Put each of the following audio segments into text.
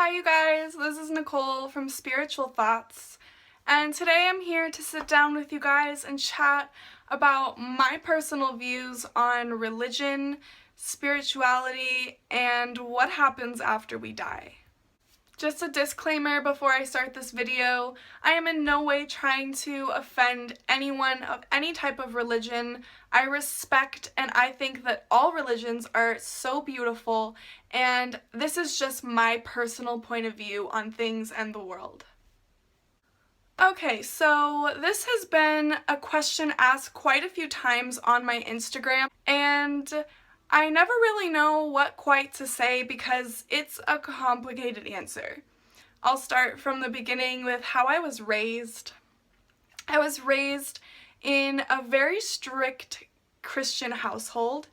Hi you guys, this is Nicole from Spiritual Thoughts, and today I'm here to sit down with you guys and chat about my personal views on religion, spirituality, and what happens after we die. Just a disclaimer before I start this video, I am in no way trying to offend anyone of any type of religion. I respect and I think that all religions are so beautiful, and this is just my personal point of view on things and the world. Okay, so this has been a question asked quite a few times on my Instagram, and I never really know what quite to say because it's a complicated answer. I'll start from the beginning with how I was raised. I was raised in a very strict Christian household,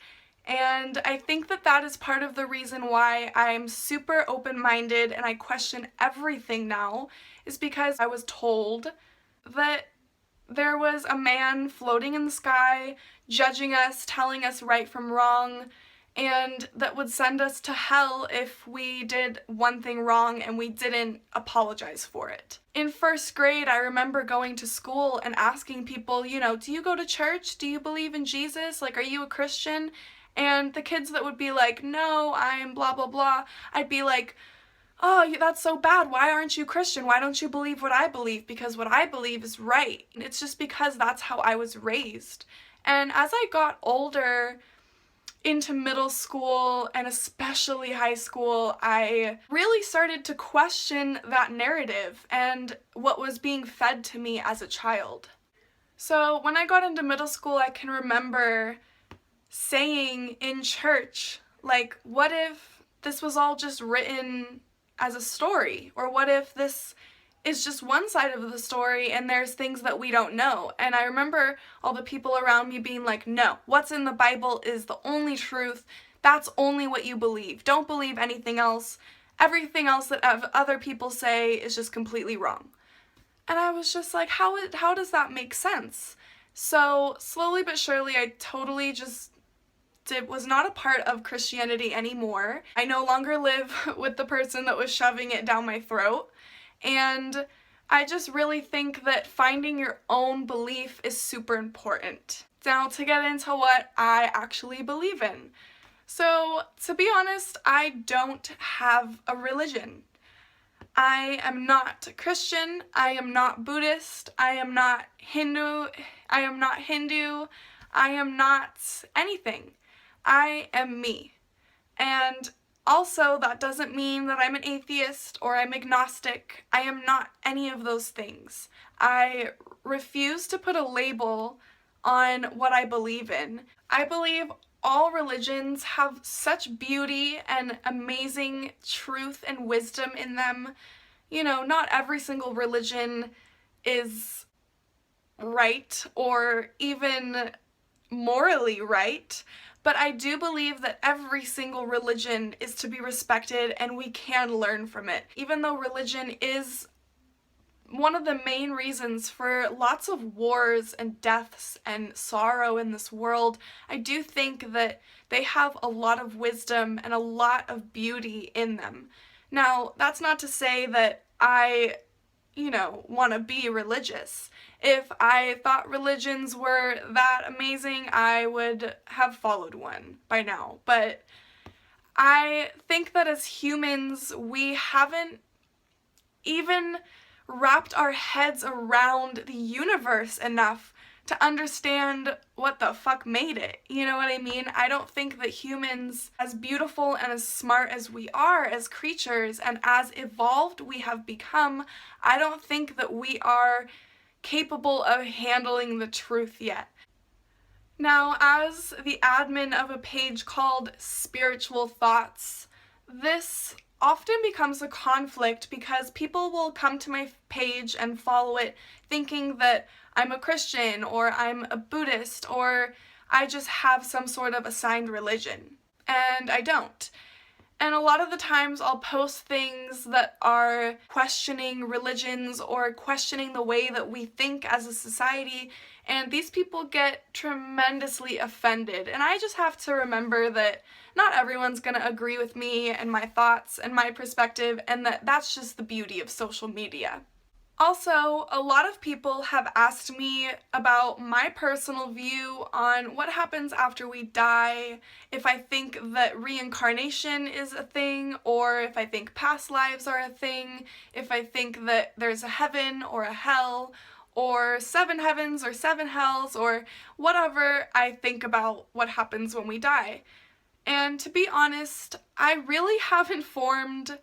and I think that that is part of the reason why I'm super open-minded and I question everything now, is because I was told that there was a man floating in the sky, judging us, telling us right from wrong, and that would send us to hell if we did one thing wrong and we didn't apologize for it. In first grade, I remember going to school and asking people, do you go to church? Do you believe in Jesus? Like, are you a Christian? And the kids that would be like, no, I'm blah, blah, blah, I'd be like, oh, that's so bad. Why aren't you Christian? Why don't you believe what I believe? Because what I believe is right. And it's just because that's how I was raised. And as I got older, into middle school and especially high school, I really started to question that narrative and what was being fed to me as a child. So when I got into middle school, I can remember saying in church, like, what if this was all just written as a story? Or what if this is just one side of the story and there's things that we don't know? And I remember all the people around me being like, no, what's in the Bible is the only truth. That's only what you believe. Don't believe anything else. Everything else that other people say is just completely wrong. And I was just like, how does that make sense? So slowly but surely, I totally just was not a part of Christianity anymore. I no longer live with the person that was shoving it down my throat. And I just really think that finding your own belief is super important. Now to get into what I actually believe in. So to be honest, I don't have a religion. I am not Christian, I am not Buddhist, I am not Hindu, I am not anything. I am me. And also, that doesn't mean that I'm an atheist or I'm agnostic. I am not any of those things. I refuse to put a label on what I believe in. I believe all religions have such beauty and amazing truth and wisdom in them. Not every single religion is right or even morally right, but I do believe that every single religion is to be respected and we can learn from it. Even though religion is one of the main reasons for lots of wars and deaths and sorrow in this world, I do think that they have a lot of wisdom and a lot of beauty in them. Now, that's not to say that I want to be religious. If I thought religions were that amazing, I would have followed one by now. But I think that as humans, we haven't even wrapped our heads around the universe enough to understand what the fuck made it. You know what I mean? I don't think that humans, as beautiful and as smart as we are as creatures and as evolved we have become, I don't think that we are capable of handling the truth yet. Now, as the admin of a page called Spiritual Thoughts, this often becomes a conflict because people will come to my page and follow it thinking that I'm a Christian or I'm a Buddhist or I just have some sort of assigned religion. And I don't. And a lot of the times I'll post things that are questioning religions or questioning the way that we think as a society, and these people get tremendously offended, and I just have to remember that not everyone's gonna agree with me and my thoughts and my perspective, and that's just the beauty of social media. Also, a lot of people have asked me about my personal view on what happens after we die, if I think that reincarnation is a thing, or if I think past lives are a thing, if I think that there's a heaven or a hell, or 7 heavens or 7 hells, or whatever I think about what happens when we die. And to be honest, I really haven't formed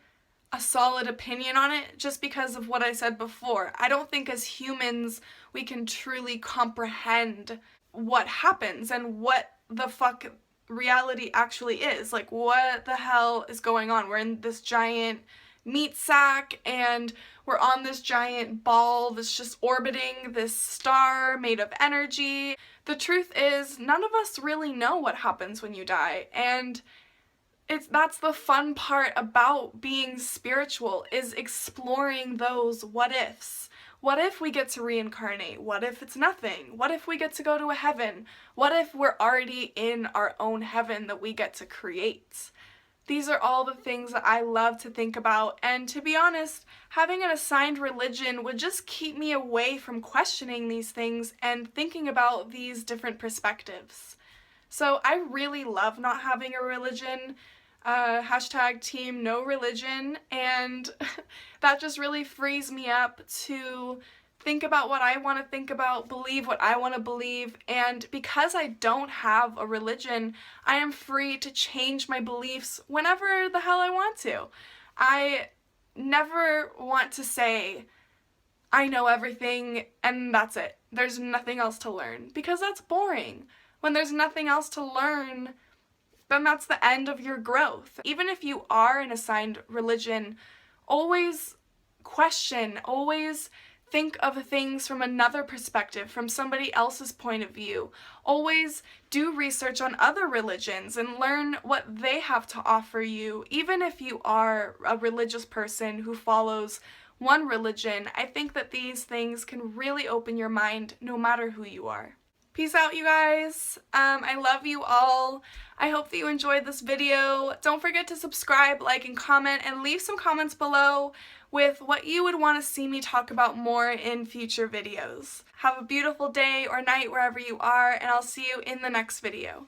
a solid opinion on it just because of what I said before. I don't think as humans we can truly comprehend what happens and what the fuck reality actually is. Like, what the hell is going on? We're in this giant meat sack and we're on this giant ball that's just orbiting this star made of energy. The truth is, none of us really know what happens when you die, and that's the fun part about being spiritual, is exploring those what ifs. What if we get to reincarnate? What if it's nothing? What if we get to go to a heaven? What if we're already in our own heaven that we get to create? These are all the things that I love to think about, and to be honest, having an assigned religion would just keep me away from questioning these things and thinking about these different perspectives. So I really love not having a religion. Hashtag team no religion, and that just really frees me up to think about what I want to think about, believe what I want to believe, and because I don't have a religion, I am free to change my beliefs whenever the hell I want to. I never want to say, I know everything and that's it. There's nothing else to learn, because that's boring. When there's nothing else to learn, then that's the end of your growth. Even if you are an assigned religion, always question, always think of things from another perspective, from somebody else's point of view. Always do research on other religions and learn what they have to offer you. Even if you are a religious person who follows one religion, I think that these things can really open your mind no matter who you are. Peace out, you guys. I love you all. I hope that you enjoyed this video. Don't forget to subscribe, like, and comment, and leave some comments below with what you would want to see me talk about more in future videos. Have a beautiful day or night wherever you are, and I'll see you in the next video.